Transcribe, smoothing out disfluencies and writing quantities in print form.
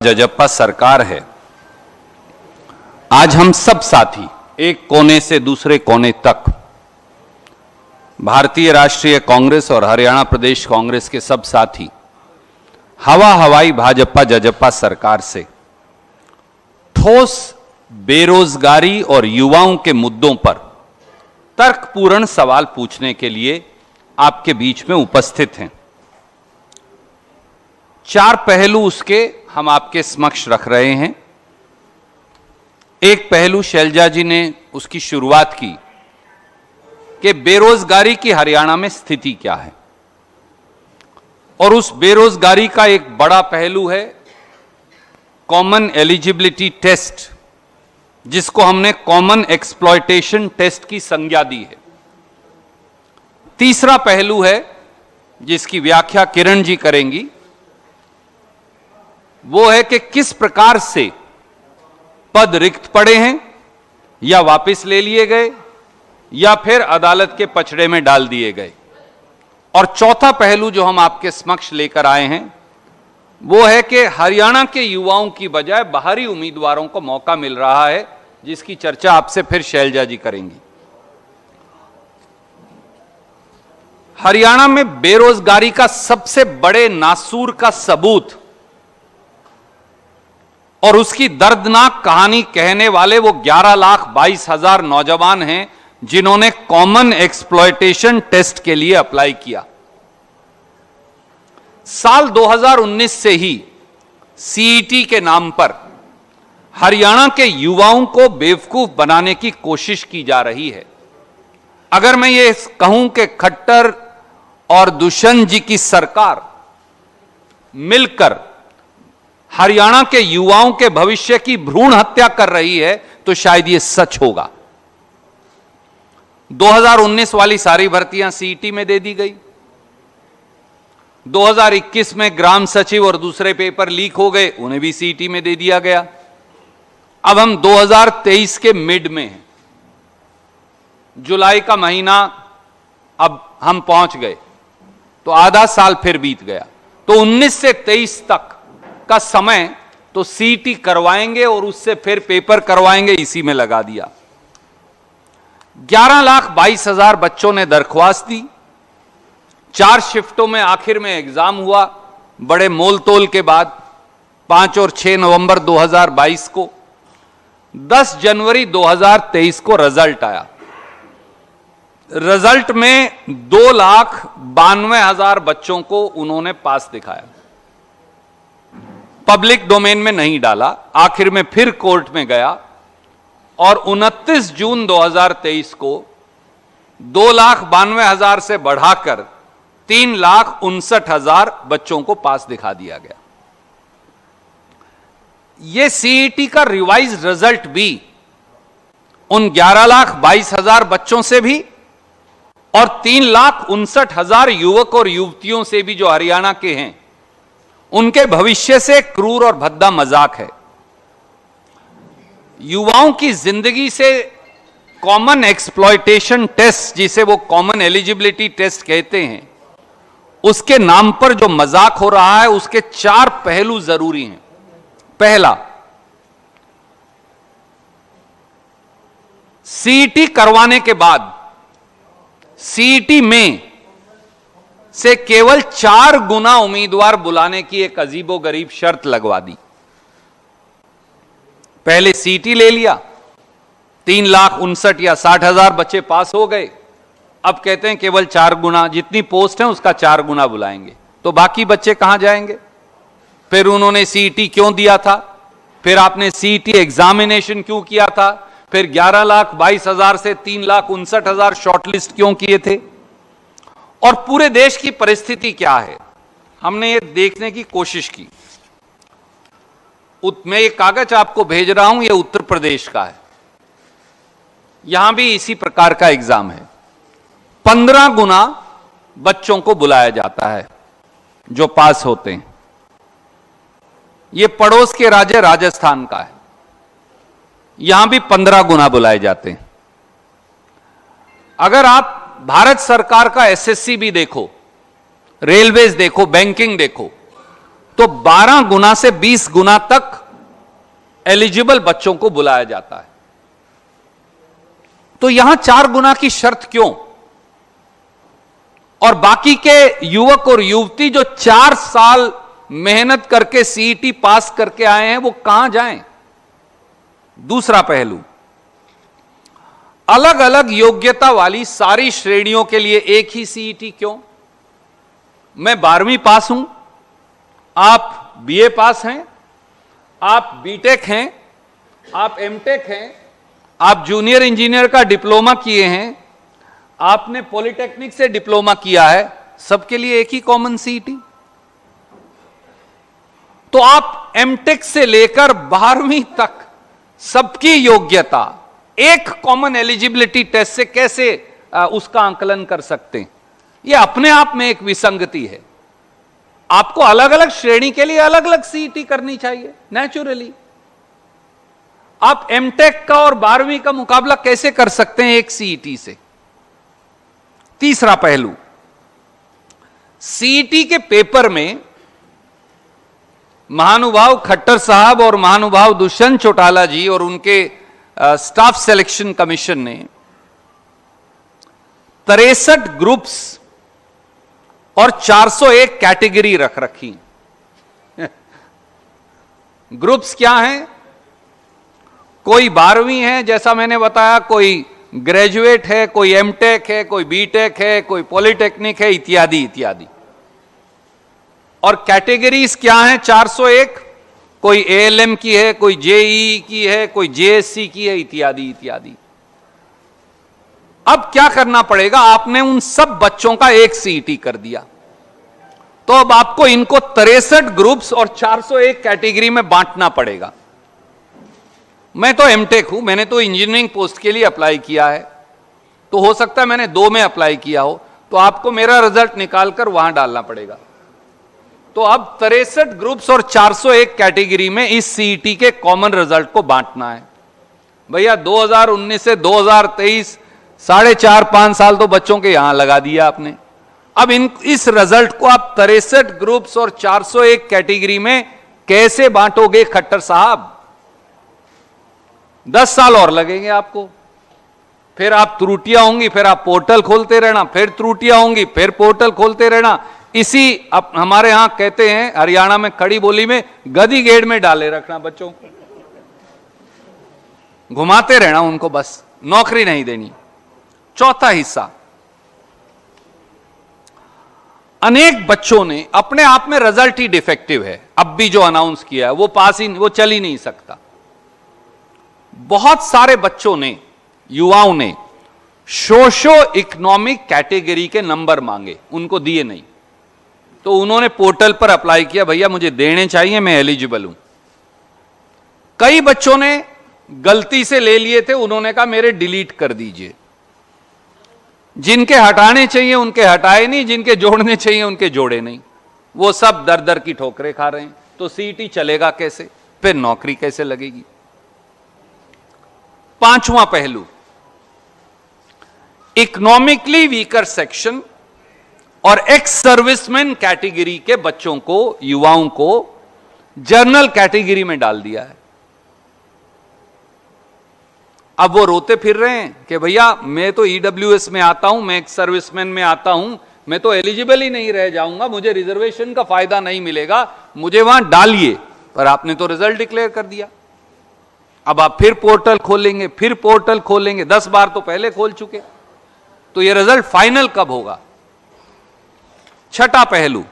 जजप्पा सरकार है। आज हम सब साथी एक कोने से दूसरे कोने तक भारतीय राष्ट्रीय कांग्रेस और हरियाणा प्रदेश कांग्रेस के सब साथी हवा हवाई भाजपा जजप्पा सरकार से ठोस बेरोजगारी और युवाओं के मुद्दों पर तर्कपूर्ण सवाल पूछने के लिए आपके बीच में उपस्थित हैं। चार पहलू उसके हम आपके समक्ष रख रहे हैं। एक पहलू शैलजा जी ने उसकी शुरुआत की कि बेरोजगारी की हरियाणा में स्थिति क्या है, और उस बेरोजगारी का एक बड़ा पहलू है कॉमन एलिजिबिलिटी टेस्ट, जिसको हमने कॉमन एक्सप्लॉयटेशन टेस्ट की संज्ञा दी है। तीसरा पहलू है जिसकी व्याख्या किरण जी करेंगी, वो है कि किस प्रकार से पद रिक्त पड़े हैं या वापस ले लिए गए या फिर अदालत के पचड़े में डाल दिए गए। और चौथा पहलू जो हम आपके समक्ष लेकर आए हैं वो है कि हरियाणा के युवाओं की बजाय बाहरी उम्मीदवारों को मौका मिल रहा है, जिसकी चर्चा आपसे फिर शैलजा जी करेंगी। हरियाणा में बेरोजगारी का सबसे बड़े नासूर का सबूत और उसकी दर्दनाक कहानी कहने वाले वो 11,22,000 नौजवान हैं जिन्होंने कॉमन एक्सप्लॉयटेशन टेस्ट के लिए अप्लाई किया। साल 2019 से ही सीईटी के नाम पर हरियाणा के युवाओं को बेवकूफ बनाने की कोशिश की जा रही है। अगर मैं ये कहूं कि खट्टर और दुष्यंत जी की सरकार मिलकर हरियाणा के युवाओं के भविष्य की भ्रूण हत्या कर रही है तो शायद यह सच होगा। 2019 वाली सारी भर्तियां सीईटी में दे दी गई। 2021 में ग्राम सचिव और दूसरे पेपर लीक हो गए, उन्हें भी सीईटी में दे दिया गया। अब हम 2023 के मिड में हैं, जुलाई का महीना अब हम पहुंच गए, तो आधा साल फिर बीत गया। तो 19 से 23 तक का समय तो सीईटी करवाएंगे और उससे फिर पेपर करवाएंगे, इसी में लगा दिया। 11,22,000 बच्चों ने दरख्वास्त दी। 4 शिफ्टों में आखिर में एग्जाम हुआ, बड़े मोल तोल के बाद 5 और 6 नवंबर 2022 को। 10 जनवरी 2023 को रिजल्ट आया। रिजल्ट में 2,92,000 बच्चों को उन्होंने पास दिखाया। पब्लिक डोमेन में नहीं डाला, आखिर में फिर कोर्ट में गया और 29 जून 2023 को 2,92,000 से बढ़ाकर 3,59,000 बच्चों को पास दिखा दिया गया। यह सीईटी का रिवाइज रिजल्ट भी उन 11,22,000 बच्चों से भी और 3,59,000 युवक और युवतियों से भी जो हरियाणा के हैं, उनके भविष्य से क्रूर और भद्दा मजाक है। युवाओं की जिंदगी से कॉमन एक्सप्लॉयटेशन टेस्ट, जिसे वो कॉमन एलिजिबिलिटी टेस्ट कहते हैं, उसके नाम पर जो मजाक हो रहा है, उसके 4 पहलू जरूरी हैं। पहला, सीईटी करवाने के बाद सीईटी में से केवल 4 गुना उम्मीदवार बुलाने की एक अजीबोगरीब शर्त लगवा दी। पहले सीईटी ले लिया, 3,59,000 या 60,000 बच्चे पास हो गए। अब कहते हैं केवल 4 गुना, जितनी पोस्ट है उसका 4 गुना बुलाएंगे, तो बाकी बच्चे कहां जाएंगे? फिर उन्होंने सीईटी क्यों दिया था? फिर आपने सीईटी एग्जामिनेशन क्यों किया था? फिर 11,22,000 से 3,59,000 शॉर्टलिस्ट क्यों किए थे? और पूरे देश की परिस्थिति क्या है, हमने ये देखने की कोशिश की। मैं ये कागज आपको भेज रहा हूं, ये उत्तर प्रदेश का है। यहां भी इसी प्रकार का एग्जाम है। 15 गुना बच्चों को बुलाया जाता है जो पास होते हैं। ये पड़ोस के राज्य राजस्थान का है, यहां भी 15 गुना बुलाए जाते हैं। अगर आप भारत सरकार का एसएससी भी देखो, रेलवेज देखो, बैंकिंग देखो, तो 12 गुना से 20 गुना तक एलिजिबल बच्चों को बुलाया जाता है। तो यहां 4 गुना की शर्त क्यों? और बाकी के युवक और युवती जो 4 साल मेहनत करके सीईटी पास करके आए हैं, वो कहां जाएं? दूसरा पहलू, अलग अलग योग्यता वाली सारी श्रेणियों के लिए एक ही सीईटी क्यों? मैं 12वीं पास हूं, आप बीए पास हैं, आप बीटेक हैं, आप एमटेक हैं, आप जूनियर इंजीनियर का डिप्लोमा किए हैं, आपने पॉलिटेक्निक से डिप्लोमा किया है, सबके लिए एक ही कॉमन सीईटी। तो आप एमटेक से लेकर 12वीं तक सबकी योग्यता एक कॉमन एलिजिबिलिटी टेस्ट से कैसे उसका आंकलन कर सकते हैं? यह अपने आप में एक विसंगति है। आपको अलग अलग श्रेणी के लिए अलग अलग सीईटी करनी चाहिए नेचुरली। आप एमटेक का और 12वीं का मुकाबला कैसे कर सकते हैं एक सीईटी से? तीसरा पहलू, सीईटी के पेपर में महानुभाव खट्टर साहब और महानुभाव दुष्यंत चौटाला जी और उनके स्टाफ सिलेक्शन कमीशन ने 63 ग्रुप्स और 401 कैटेगरी रख रखी। ग्रुप्स क्या हैं? कोई 12वीं है जैसा मैंने बताया, कोई ग्रेजुएट है, कोई एमटेक है, कोई बीटेक है, कोई पॉलिटेक्निक है, इत्यादि इत्यादि। और कैटेगरीज क्या हैं? 401, कोई एएलएम की है, कोई जेईई की है, कोई जेएससी की है, इत्यादि इत्यादि। अब क्या करना पड़ेगा? आपने उन सब बच्चों का एक सीईटी कर दिया, तो अब आपको इनको 63 ग्रुप्स और 401 कैटेगरी में बांटना पड़ेगा। मैं तो एमटेक हूं, मैंने तो इंजीनियरिंग पोस्ट के लिए अप्लाई किया है, तो हो सकता है मैंने 2 में अप्लाई किया हो, तो आपको मेरा रिजल्ट निकालकर वहां डालना पड़ेगा। तो अब 63 ग्रुप्स और 401 कैटेगरी में इस सीईटी के कॉमन रिजल्ट को बांटना है। भैया 2019 से 2023 4.5 साल तो बच्चों के यहां लगा दिया आपने। अब इस रिजल्ट को आप 63 ग्रुप्स और 401 कैटेगरी में कैसे बांटोगे खट्टर साहब? 10 साल और लगेंगे आपको। फिर आप त्रुटियां होंगी, फिर आप पोर्टल खोलते रहना, फिर त्रुटियां होंगी, फिर पोर्टल खोलते रहना। इसी हमारे यहां कहते हैं हरियाणा में खड़ी बोली में, गधी गेड़ में डाले रखना बच्चों को, घुमाते रहना उनको, बस नौकरी नहीं देनी। चौथा हिस्सा, अनेक बच्चों ने अपने आप में रिजल्ट ही डिफेक्टिव है, अब भी जो अनाउंस किया है वो पास ही, वो चल ही नहीं सकता। बहुत सारे बच्चों ने, युवाओं ने सोशो इकोनॉमिक कैटेगरी के नंबर मांगे, उनको दिए नहीं, तो उन्होंने पोर्टल पर अप्लाई किया, भैया मुझे देने चाहिए, मैं एलिजिबल हूं। कई बच्चों ने गलती से ले लिए थे, उन्होंने कहा मेरे डिलीट कर दीजिए। जिनके हटाने चाहिए उनके हटाए नहीं, जिनके जोड़ने चाहिए उनके जोड़े नहीं। वो सब दर दर की ठोकरें खा रहे हैं। तो सीईटी चलेगा कैसे? फिर नौकरी कैसे लगेगी? पांचवां पहलू, इकोनॉमिकली वीकर सेक्शन और एक्स सर्विसमैन कैटेगरी के बच्चों को, युवाओं को जर्नल कैटेगरी में डाल दिया है। अब वो रोते फिर रहे हैं कि भैया मैं तो ईडब्ल्यूएस में आता हूं, मैं एक्स सर्विसमैन में आता हूं, मैं तो एलिजिबल ही नहीं रह जाऊंगा, मुझे रिजर्वेशन का फायदा नहीं मिलेगा, मुझे वहां डालिए। पर आपने तो रिजल्ट डिक्लेयर कर दिया। अब आप फिर पोर्टल खोलेंगे, फिर पोर्टल खोलेंगे, 10 बार तो पहले खोल चुके, तो ये रिजल्ट फाइनल कब होगा? छठा पहलू,